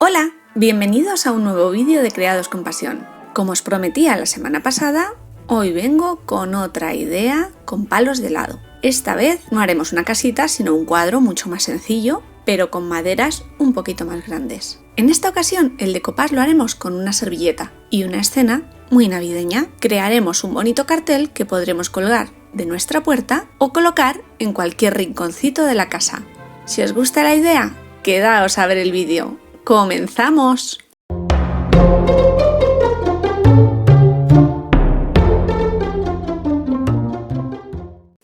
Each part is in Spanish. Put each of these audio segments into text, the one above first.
Hola, bienvenidos a un nuevo vídeo de Creados con Pasión. Como os prometía la semana pasada, hoy vengo con otra idea con palos de helado. Esta vez no haremos una casita, sino un cuadro mucho más sencillo, pero con maderas un poquito más grandes. En esta ocasión el decoupage lo haremos con una servilleta y una escena muy navideña. Crearemos un bonito cartel que podremos colgar de nuestra puerta o colocar en cualquier rinconcito de la casa. Si os gusta la idea, quedaos a ver el vídeo. ¡Comenzamos!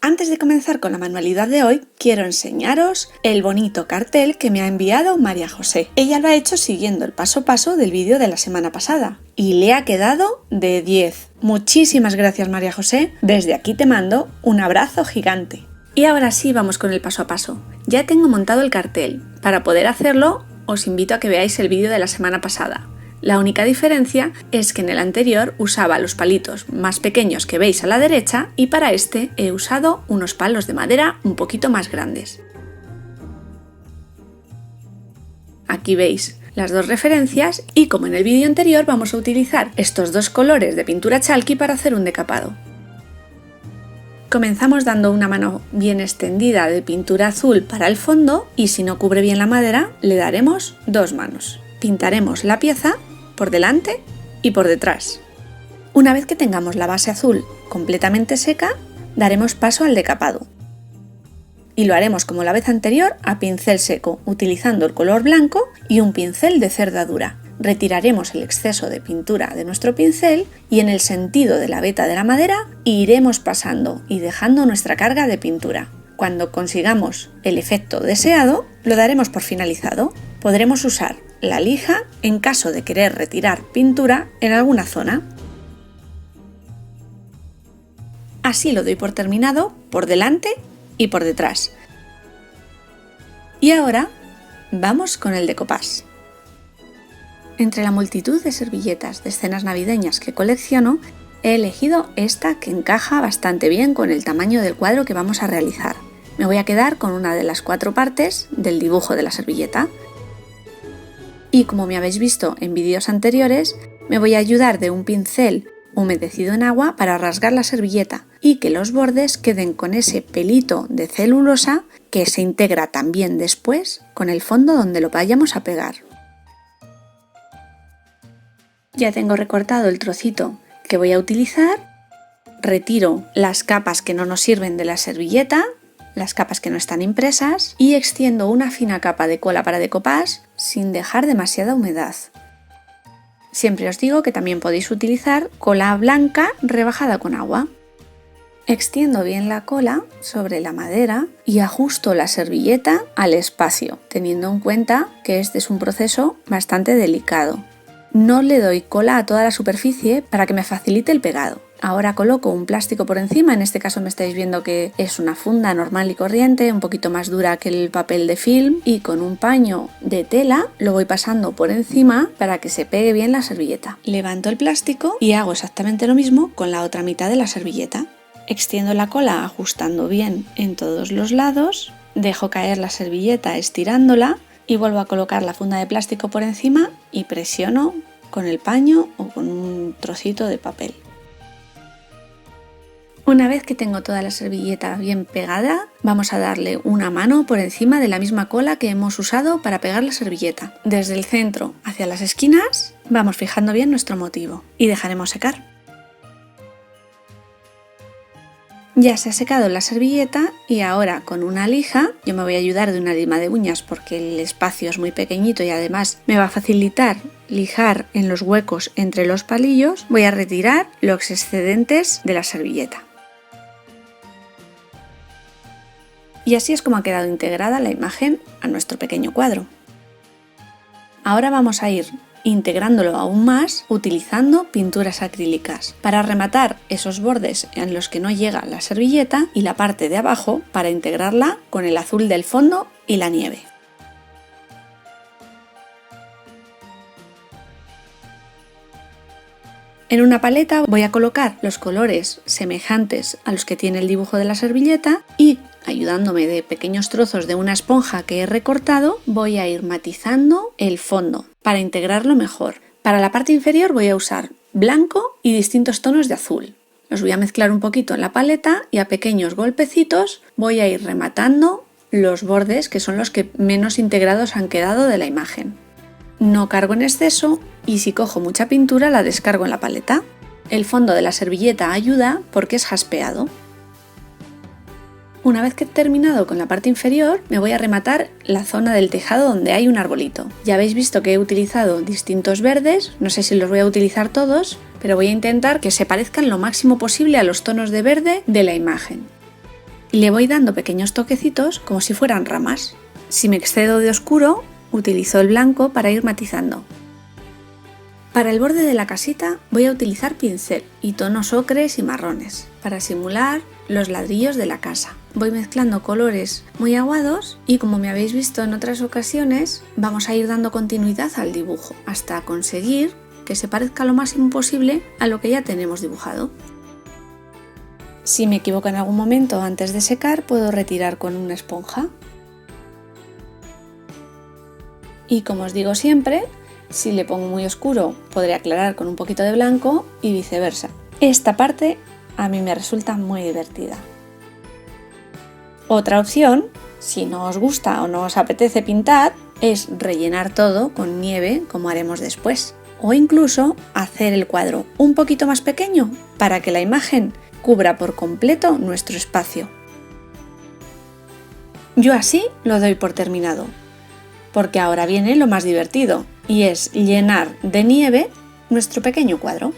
Antes de comenzar con la manualidad de hoy, quiero enseñaros el bonito cartel que me ha enviado María José. Ella lo ha hecho siguiendo el paso a paso del vídeo de la semana pasada y le ha quedado de 10. Muchísimas gracias, María José. Desde aquí te mando un abrazo gigante. Y ahora sí, vamos con el paso a paso. Ya tengo montado el cartel. Para poder hacerlo, os invito a que veáis el vídeo de la semana pasada. La única diferencia es que en el anterior usaba los palitos más pequeños que veis a la derecha y para este he usado unos palos de madera un poquito más grandes. Aquí veis las dos referencias y como en el vídeo anterior vamos a utilizar estos dos colores de pintura chalky para hacer un decapado. Comenzamos dando una mano bien extendida de pintura azul para el fondo y si no cubre bien la madera le daremos dos manos. Pintaremos la pieza por delante y por detrás. Una vez que tengamos la base azul completamente seca, daremos paso al decapado. Y lo haremos como la vez anterior a pincel seco, utilizando el color blanco y un pincel de cerda dura. Retiraremos el exceso de pintura de nuestro pincel y en el sentido de la veta de la madera iremos pasando y dejando nuestra carga de pintura. Cuando consigamos el efecto deseado, lo daremos por finalizado. Podremos usar la lija en caso de querer retirar pintura en alguna zona. Así lo doy por terminado por delante y por detrás. Y ahora vamos con el decoupage. Entre la multitud de servilletas de escenas navideñas que colecciono, he elegido esta que encaja bastante bien con el tamaño del cuadro que vamos a realizar. Me voy a quedar con una de las 4 partes del dibujo de la servilleta. Y como me habéis visto en vídeos anteriores, me voy a ayudar de un pincel humedecido en agua para rasgar la servilleta y que los bordes queden con ese pelito de celulosa que se integra también después con el fondo donde lo vayamos a pegar. Ya tengo recortado el trocito que voy a utilizar, retiro las capas que no nos sirven de la servilleta, las capas que no están impresas y extiendo una fina capa de cola para decoupage sin dejar demasiada humedad. Siempre os digo que también podéis utilizar cola blanca rebajada con agua. Extiendo bien la cola sobre la madera y ajusto la servilleta al espacio, teniendo en cuenta que este es un proceso bastante delicado. No le doy cola a toda la superficie para que me facilite el pegado. Ahora coloco un plástico por encima, en este caso me estáis viendo que es una funda normal y corriente, un poquito más dura que el papel de film y con un paño de tela lo voy pasando por encima para que se pegue bien la servilleta. Levanto el plástico y hago exactamente lo mismo con la otra mitad de la servilleta. Extiendo la cola ajustando bien en todos los lados, dejo caer la servilleta estirándola y vuelvo a colocar la funda de plástico por encima y presiono con el paño o con un trocito de papel. Una vez que tengo toda la servilleta bien pegada, vamos a darle una mano por encima de la misma cola que hemos usado para pegar la servilleta. Desde el centro hacia las esquinas vamos fijando bien nuestro motivo y dejaremos secar. Ya se ha secado la servilleta y ahora con una lija, yo me voy a ayudar de una lima de uñas porque el espacio es muy pequeñito y además me va a facilitar lijar en los huecos entre los palillos, voy a retirar los excedentes de la servilleta. Y así es como ha quedado integrada la imagen a nuestro pequeño cuadro. Ahora vamos a ir integrándolo aún más utilizando pinturas acrílicas para rematar esos bordes en los que no llega la servilleta y la parte de abajo para integrarla con el azul del fondo y la nieve. En una paleta voy a colocar los colores semejantes a los que tiene el dibujo de la servilleta y ayudándome de pequeños trozos de una esponja que he recortado, voy a ir matizando el fondo para integrarlo mejor. Para la parte inferior voy a usar blanco y distintos tonos de azul. Los voy a mezclar un poquito en la paleta y a pequeños golpecitos voy a ir rematando los bordes, que son los que menos integrados han quedado de la imagen. No cargo en exceso y si cojo mucha pintura la descargo en la paleta. El fondo de la servilleta ayuda porque es jaspeado. Una vez que he terminado con la parte inferior, me voy a rematar la zona del tejado donde hay un arbolito. Ya habéis visto que he utilizado distintos verdes, no sé si los voy a utilizar todos, pero voy a intentar que se parezcan lo máximo posible a los tonos de verde de la imagen. Le voy dando pequeños toquecitos como si fueran ramas. Si me excedo de oscuro, utilizo el blanco para ir matizando. Para el borde de la casita voy a utilizar pincel y tonos ocres y marrones para simular los ladrillos de la casa. Voy mezclando colores muy aguados y, como me habéis visto en otras ocasiones, vamos a ir dando continuidad al dibujo hasta conseguir que se parezca lo máximo posible a lo que ya tenemos dibujado. Si me equivoco en algún momento antes de secar, puedo retirar con una esponja. Y como os digo siempre, si le pongo muy oscuro, podré aclarar con un poquito de blanco y viceversa. Esta parte a mí me resulta muy divertida. Otra opción, si no os gusta o no os apetece pintar, es rellenar todo con nieve, como haremos después. O incluso hacer el cuadro un poquito más pequeño para que la imagen cubra por completo nuestro espacio. Yo así lo doy por terminado, porque ahora viene lo más divertido, y es llenar de nieve nuestro pequeño cuadro.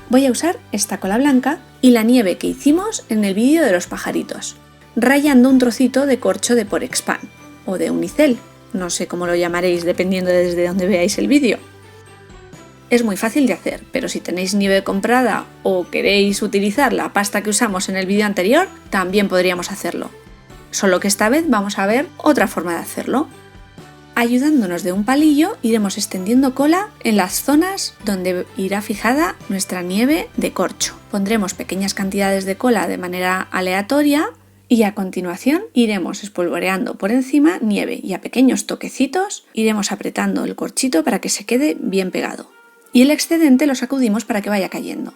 Voy a usar esta cola blanca y la nieve que hicimos en el vídeo de los pajaritos, rayando un trocito de corcho de Porexpan o de unicel, no sé cómo lo llamaréis dependiendo de desde donde veáis el vídeo. Es muy fácil de hacer, pero si tenéis nieve comprada o queréis utilizar la pasta que usamos en el vídeo anterior, también podríamos hacerlo. Solo que esta vez vamos a ver otra forma de hacerlo. Ayudándonos de un palillo, iremos extendiendo cola en las zonas donde irá fijada nuestra nieve de corcho. Pondremos pequeñas cantidades de cola de manera aleatoria y a continuación iremos espolvoreando por encima nieve y a pequeños toquecitos iremos apretando el corchito para que se quede bien pegado. Y el excedente lo sacudimos para que vaya cayendo.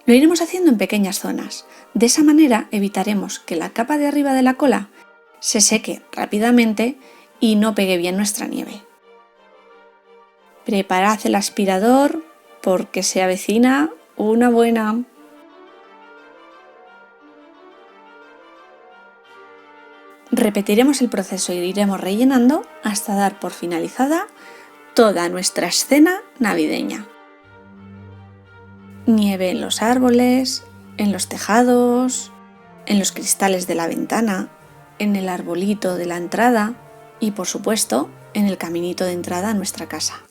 Lo iremos haciendo en pequeñas zonas. De esa manera evitaremos que la capa de arriba de la cola se seque rápidamente y no pegue bien nuestra nieve. Preparad el aspirador porque se avecina una buena. Repetiremos el proceso y iremos rellenando hasta dar por finalizada toda nuestra escena navideña. Nieve en los árboles, en los tejados, en los cristales de la ventana, en el arbolito de la entrada y, por supuesto, en el caminito de entrada a nuestra casa.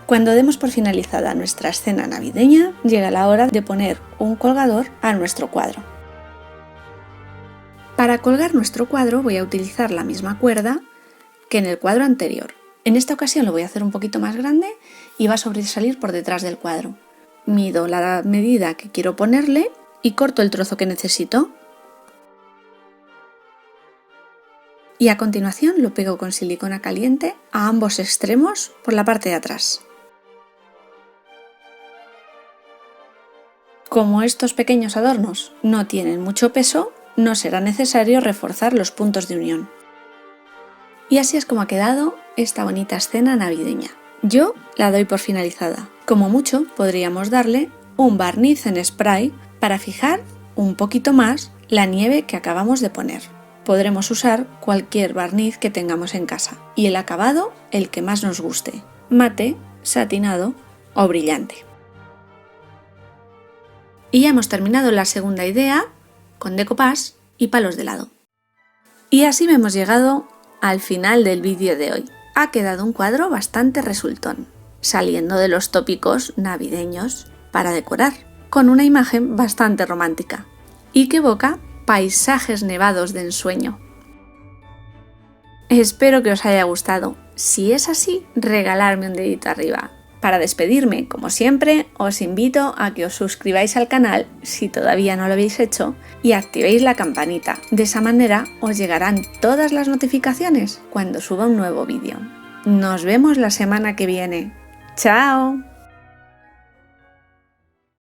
Cuando demos por finalizada nuestra escena navideña, llega la hora de poner un colgador a nuestro cuadro. Para colgar nuestro cuadro voy a utilizar la misma cuerda que en el cuadro anterior. En esta ocasión lo voy a hacer un poquito más grande y va a sobresalir por detrás del cuadro. Mido la medida que quiero ponerle y corto el trozo que necesito. Y a continuación lo pego con silicona caliente a ambos extremos por la parte de atrás. Como estos pequeños adornos no tienen mucho peso, no será necesario reforzar los puntos de unión. Y así es como ha quedado esta bonita escena navideña. Yo la doy por finalizada. Como mucho podríamos darle un barniz en spray para fijar un poquito más la nieve que acabamos de poner. Podremos usar cualquier barniz que tengamos en casa y el acabado el que más nos guste, mate, satinado o brillante. Y ya hemos terminado la segunda idea con decoupage y palos de helado. Y así hemos llegado al final del vídeo de hoy. Ha quedado un cuadro bastante resultón. saliendo de los tópicos navideños para decorar, con una imagen bastante romántica y que evoca paisajes nevados de ensueño. Espero que os haya gustado. Si es así, regalarme un dedito arriba. Para despedirme, como siempre, os invito a que os suscribáis al canal si todavía no lo habéis hecho y activéis la campanita. De esa manera os llegarán todas las notificaciones cuando suba un nuevo vídeo. Nos vemos la semana que viene. ¡Chao!